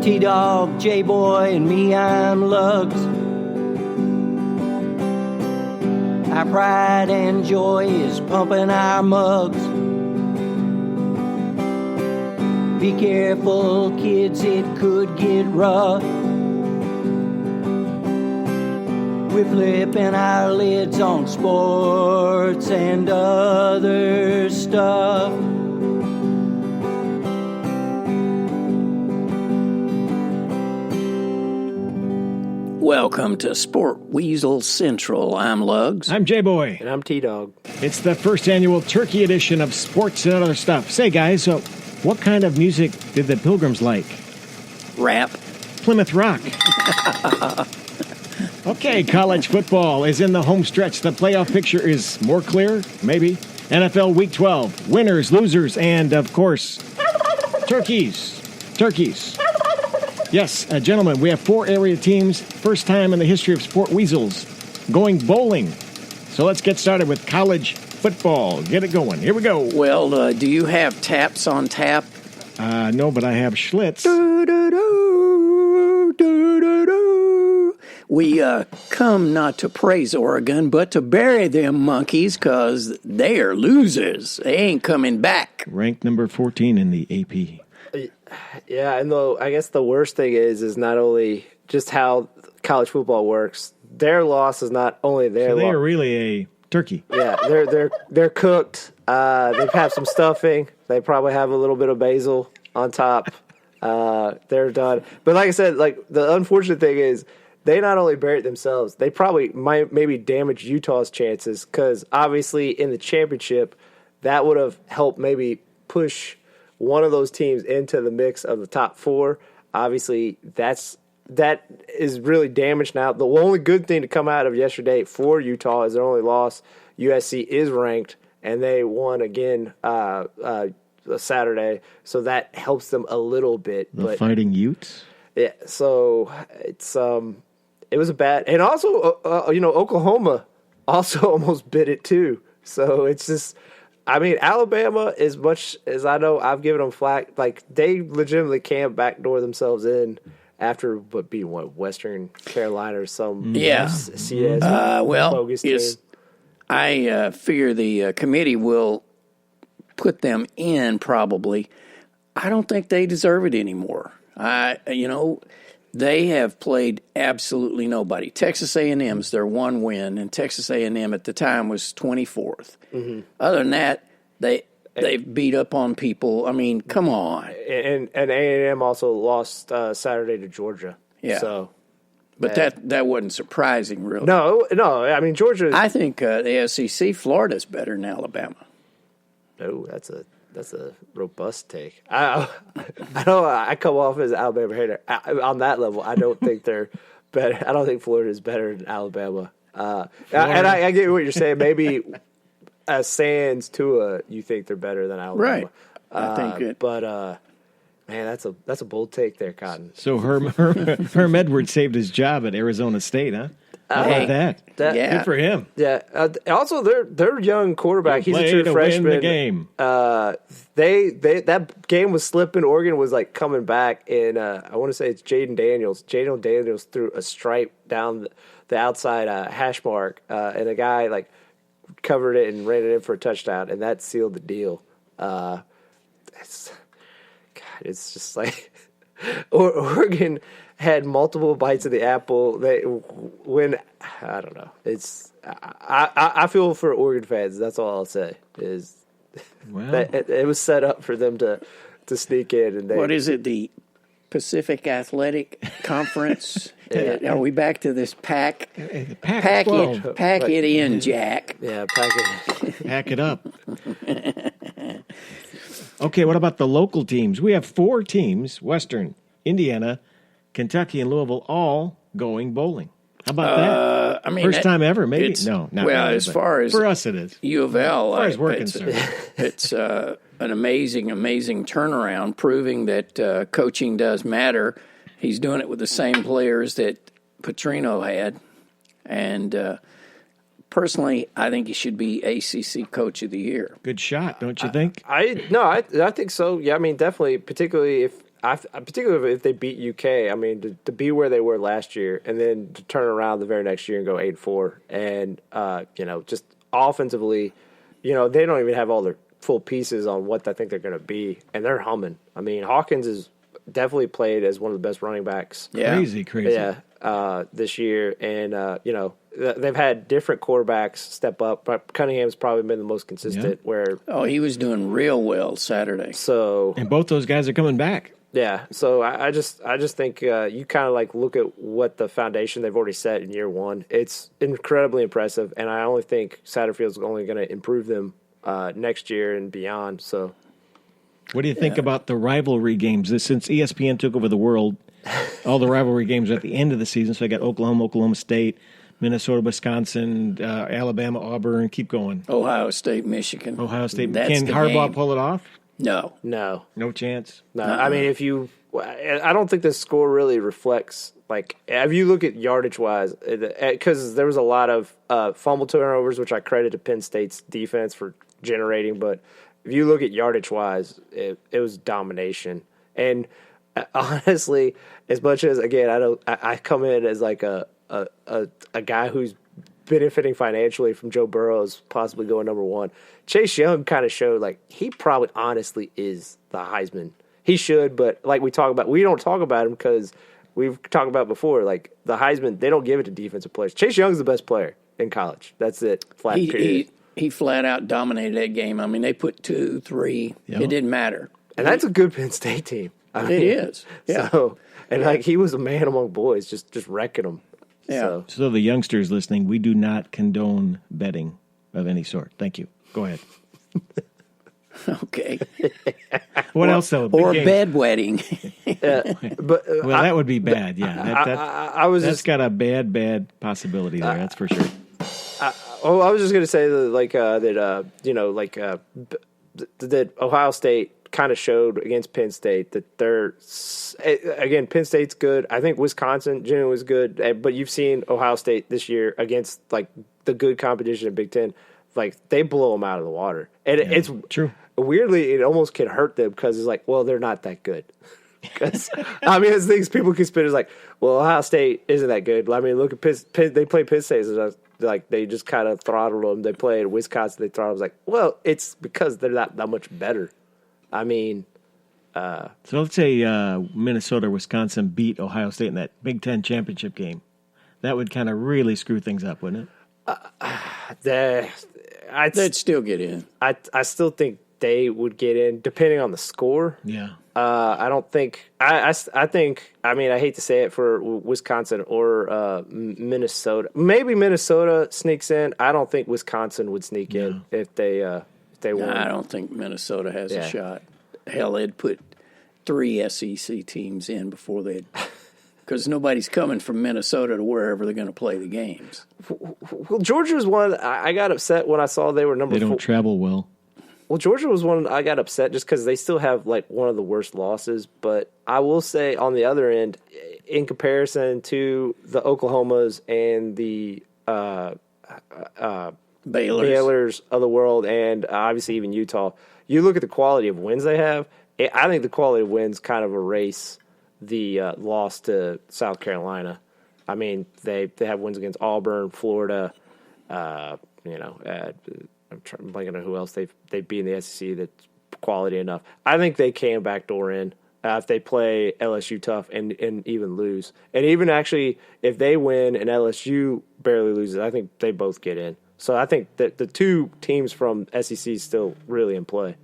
T-Dog, J-Boy, and me, I'm Lugs. Our pride and joy is pumping our mugs. Be careful, kids, it could get rough. We're flipping our lids on sports and other stuff. Welcome to Sport Weasel Central. I'm Lugs. I'm J-Boy. And I'm T-Dog. It's the first annual Turkey edition of Sports and Other Stuff. Say, guys, so what kind of music did the Pilgrims like? Rap. Plymouth Rock. Okay, college football is in the home stretch. The playoff picture is more clear, maybe. NFL Week 12, winners, losers, and, of course, turkeys. Turkeys. Yes, gentlemen, we have 4 area teams, first time in the history of Sport Weasels, going bowling. So let's get started with college football. Get it going. Here we go. Well, do you have taps on tap? No, but I have Schlitz. We come not to praise Oregon, but to bury them monkeys, because they are losers. They ain't coming back. Ranked number 14 in the AP. Yeah, and I guess the worst thing is not only just how college football works. Their loss is not only their loss. So they are really a turkey. Yeah, they're cooked. They have some stuffing. They probably have a little bit of basil on top. They're done. But like I said, like the unfortunate thing is they not only buried themselves, they probably might maybe damage Utah's chances, because obviously in the championship that would have helped maybe push one of those teams into the mix of the top 4. Obviously, that is really damaged now. The only good thing to come out of yesterday for Utah is their only loss. USC is ranked, and they won again Saturday, so that helps them a little bit. The Fighting Utes? Yeah, so it was a bad – and also, Oklahoma also almost bit it too. So it's just – I mean, Alabama, as much as I know I've given them flack, like they legitimately can't backdoor themselves in after being Western Carolina or some CS bogus team. I figure the committee will put them in probably. I don't think they deserve it anymore. They have played absolutely nobody. Texas A&M's their one win, and Texas A&M at the time was 24th. Mm-hmm. Other than that, they've beat up on people. I mean, come on. And A&M also lost Saturday to Georgia. Yeah. So, but that wasn't surprising, really. No. I mean, Georgia. I think the SEC, Florida's better than Alabama. Oh, that's a robust take. I know I come off as an Alabama hater. On that level, I don't think they're better. I don't think Florida is better than Alabama. And I get what you're saying. Maybe as sans Tua, you think they're better than Alabama. Right. I think it. But man, that's a bold take there, Cotton. So Herm Edwards saved his job at Arizona State, huh? How about that? Yeah. Good for him. Yeah. Also, their young quarterback. He's a true freshman. Win the game. That game was slipping. Oregon was like coming back, and I want to say it's Jaden Daniels. Jaden Daniels threw a stripe down the outside hash mark, and a guy like covered it and ran it in for a touchdown, and that sealed the deal. It's just like Oregon had multiple bites of the apple. I don't know. I feel for Oregon fans. That's all I'll say is that it was set up for them to sneak in. And what is it? The Pacific Athletic Conference? Are we back to this pack? Pack it in, Jack. Yeah, pack it in. Pack it up. Okay, what about the local teams? We have 4 teams, Western, Indiana, Kentucky, and Louisville, all going bowling. How about that? I mean, first time ever, maybe? No, not well, really, as far as for us it is. UofL, as far as we're concerned. It's an amazing turnaround, proving that coaching does matter. He's doing it with the same players that Petrino had, and personally, I think he should be ACC Coach of the Year. Good shot, don't you think? I think so. Yeah, I mean, definitely, particularly if particularly if they beat UK, I mean, to be where they were last year and then to turn around the very next year and go 8-4 and, just offensively, they don't even have all their full pieces on what I think they're going to be, and they're humming. I mean, Hawkins is definitely played as one of the best running backs. Yeah. Crazy. Yeah, this year, and they've had different quarterbacks step up, but Cunningham's probably been the most consistent. Where he was doing real well Saturday. So And both those guys are coming back. yeah, so I just think you kind of like look at what the foundation they've already set in year one. It's incredibly impressive, and I only think Satterfield's only going to improve them next year and beyond. So, What do you think about the rivalry games? Since ESPN took over the world, all the rivalry games are at the end of the season. So I got Oklahoma, Oklahoma State, Minnesota, Wisconsin, Alabama, Auburn. Keep going. Ohio State, Michigan. Ohio State. That's Can the Harbaugh game. pull it off? No. No chance. no, I mean, I don't think the score really reflects, like, if you look at yardage-wise, because there was a lot of fumble turnovers, which I credit to Penn State's defense for generating, but if you look at yardage-wise, it was domination. And honestly, as much as, again, I come in as like a guy who's benefiting financially from Joe Burrow's possibly going number one. Chase Young kind of showed like he probably honestly is the Heisman. He should, but like we don't talk about him because we've talked about before, like the Heisman, they don't give it to defensive players. Chase Young's the best player in college. That's it. Flat period. He flat out dominated that game. I mean, they put 2, 3. Yep. It didn't matter. And that's a good Penn State team. I mean, It is. Yeah. So, and like he was a man among boys, just wrecking them. Yeah. So the youngsters listening, we do not condone betting of any sort. Thank you. Go ahead. Okay. What else though? Big Or game. But Well, that would be bad. Yeah, I was that's just got a bad possibility there. That's for sure. I was just gonna say that that Ohio State kind of showed against Penn State that Penn State's good. I think Wisconsin genuinely was good, but you've seen Ohio State this year against like the good competition in Big Ten. Like they blow them out of the water, and it's true. Weirdly, it almost can hurt them because it's like, well, they're not that good. Because I mean, it's things people can spin is like, well, Ohio State isn't that good. I mean, look at Penn. They play Penn State, like they just kind of throttled them. They played Wisconsin, they throttled. Like, well, it's because they're not that much better. I mean, So let's say Minnesota, Wisconsin beat Ohio State in that Big Ten championship game. That would kind of really screw things up, wouldn't it? They'd still get in. I still think they would get in, depending on the score. Yeah. I don't think. I think. I mean, I hate to say it for Wisconsin or Minnesota. Maybe Minnesota sneaks in. I don't think Wisconsin would sneak in if they won. I don't think Minnesota has a shot. Hell, they'd put 3 SEC teams in before they'd. Because nobody's coming from Minnesota to wherever they're going to play the games. Well, Georgia was one. I got upset when I saw they were number 4. They don't travel well. Well, Georgia was one I got upset just because they still have like one of the worst losses. But I will say on the other end, in comparison to the Oklahomas and the Baylors of the world, and obviously even Utah, you look at the quality of wins they have. I think the quality of wins kind of erase the loss to South Carolina. I mean, they have wins against Auburn, Florida. I'm blanking on who else they've beat in the SEC that's quality enough. I think they can backdoor in if they play LSU tough and even lose. And even actually, if they win and LSU barely loses, I think they both get in. So I think that the two teams from SEC still really in play.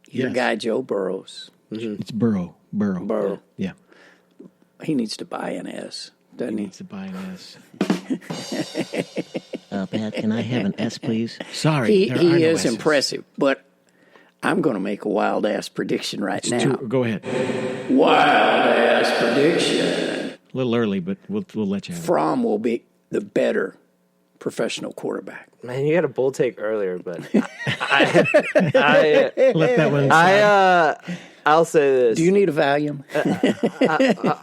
Your guy Joe Burrows. Mm-hmm. It's Burrow. Yeah. He needs to buy an S, doesn't he? Needs to buy an S. Pat, can I have an S, please? Sorry. He is impressive, but I'm going to make a wild-ass prediction now. Go ahead. Wild-ass prediction. A little early, but we'll let you have it. Fromm will be the better professional quarterback. Man, you had a bull take earlier, but Let that one slide. I'll say this. Do you need a Valium?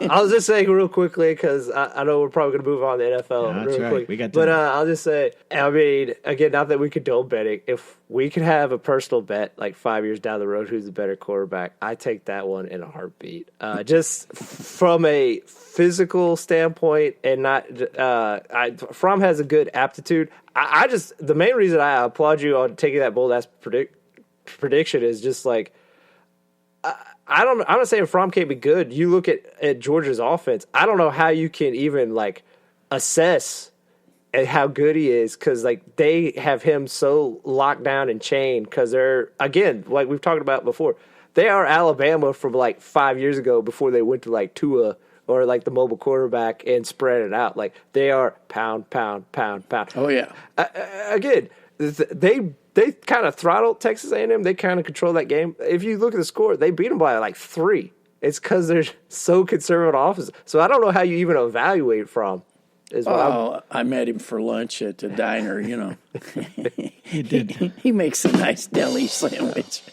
I'll just say real quickly because I know we're probably going to move on to NFL That's real right. quick. We got but time. I'll just say, I mean, again, not that we condone betting. If we could have a personal bet like 5 years down the road, who's the better quarterback, I take that one in a heartbeat. Just from a physical standpoint, and not Fromm has a good aptitude. I just the main reason I applaud you on taking that bold ass prediction is just like. I'm not saying Fromm can't be good. You look at Georgia's offense. I don't know how you can even like assess at how good he is because like they have him so locked down and chained because they're again like we've talked about before. They are Alabama from like 5 years ago before they went to like Tua or like the mobile quarterback and spread it out. Like they are pound, pound, pound, pound. Oh yeah. Again, they kind of throttled Texas A&M. They kind of control that game. If you look at the score, they beat them by like 3. It's because they're so conservative offense. So I don't know how you even evaluate from. I met him for lunch at the diner. You know, You did. he makes a nice deli sandwich.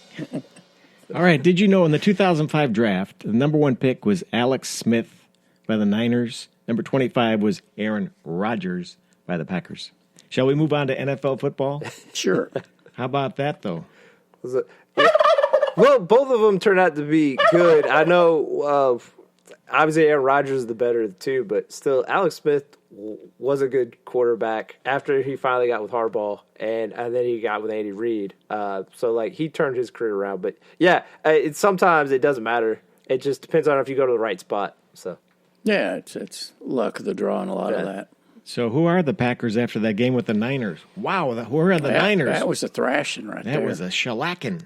All right. Did you know in the 2005 draft, the number 1 pick was Alex Smith by the Niners. Number 25 was Aaron Rodgers by the Packers. Shall we move on to NFL football? Sure. How about that, though? Well, both of them turned out to be good. I know, obviously, Aaron Rodgers is the better of the two, but still, Alex Smith was a good quarterback after he finally got with Harbaugh, and then he got with Andy Reid. So, like, he turned his career around. But, yeah, sometimes it doesn't matter. It just depends on if you go to the right spot. So, Yeah, it's luck of the draw and a lot of that. So who are the Packers after that game with the Niners? Wow, who are the Niners? That was a thrashing right there. That was a shellacking,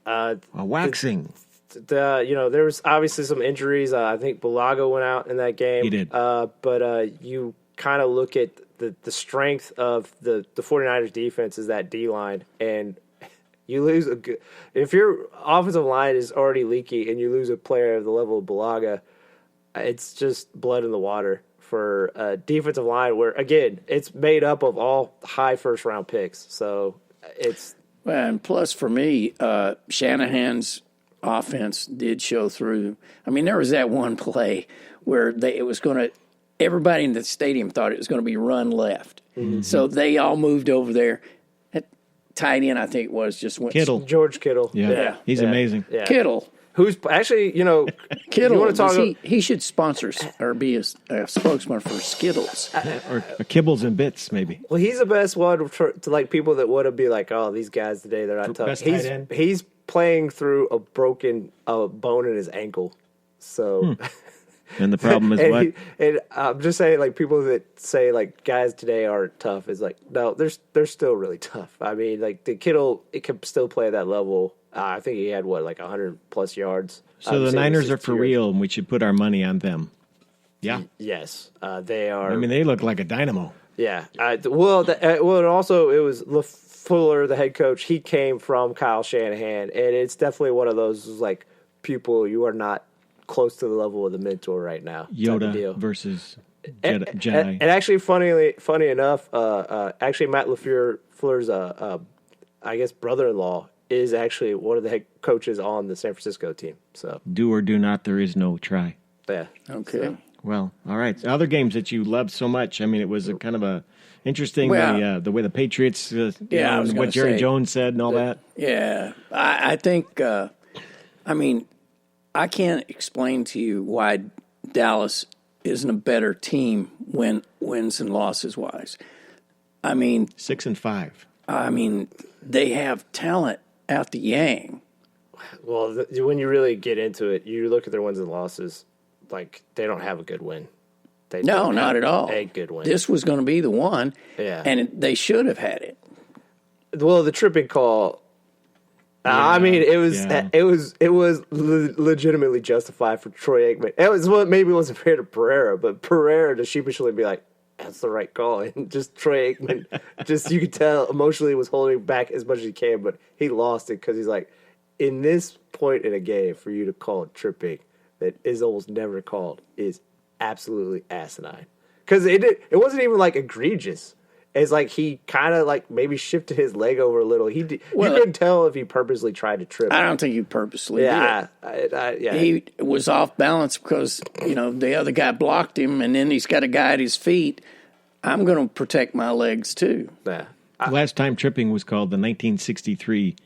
a waxing. There was obviously some injuries. I think Bulaga went out in that game. He did. But you kind of look at the strength of the 49ers defense is that D-line, and you lose if your offensive line is already leaky and you lose a player of the level of Bulaga, it's just blood in the water for a defensive line where, again, it's made up of all high first-round picks. So it's – And plus, for me, Shanahan's offense did show through. I mean, there was that one play where it was going to – everybody in the stadium thought it was going to be run left. Mm-hmm. So they all moved over there. That tight end, I think, was just went – Kittles. George Kittle. Yeah. He's amazing. Yeah. Kittle. Who's actually, Kittle, you want to talk he should sponsor or be a spokesman for Skittles. Or Kibbles and Bits, maybe. Well, he's the best one to like people that want to be like, oh, these guys today, they're not tough. Best tight end. He's playing through a broken bone in his ankle. So, And the problem is what? And I'm just saying, like, people that say, like, guys today aren't tough is like, no, they're still really tough. I mean, like, the Kittle, it can still play at that level. I think he had, 100-plus yards. So the Niners are for real, and we should put our money on them. Yeah. Yes, they are. I mean, they look like a dynamo. Yeah. And also it was Lafleur, the head coach. He came from Kyle Shanahan, and it's definitely one of those like people you are not close to the level of the mentor right now. Yoda versus Jedi. And actually, funny enough, actually Matt Lafleur's I guess brother-in-law is actually one of the head coaches on the San Francisco team. So do or do not, there is no try. Yeah. Okay. So. Well, all right. Other games that you loved so much. I mean, it was a kind of a interesting the way the Patriots, what Jerry Jones said and all that. Yeah, I think. I mean, I can't explain to you why Dallas isn't a better team when wins and losses wise. I mean, 6-5. I mean, they have talent out the yang. Well, when you really get into it, you look at their wins and losses. Like, they don't have a good win. No, not at all. A good win. This was going to be the one, and they should have had it. Well, the tripping call. I mean, it was legitimately justified for Troy Aikman. It was maybe it wasn't fair to Pereira, but Pereira to sheepishly be like, "That's the right call," and just Troy Aikman, you could tell emotionally was holding back as much as he can, but he lost it because he's like, in this point in a game, for you to call it tripping that is almost never called is absolutely asinine. Because it wasn't even like egregious. is like he kind of like maybe shifted his leg over a little. You couldn't tell if he purposely tried to trip. I don't think he purposely did. Yeah. He was off balance because, the other guy blocked him, and then he's got a guy at his feet. I'm going to protect my legs, too. Yeah. The last time tripping was called the 1963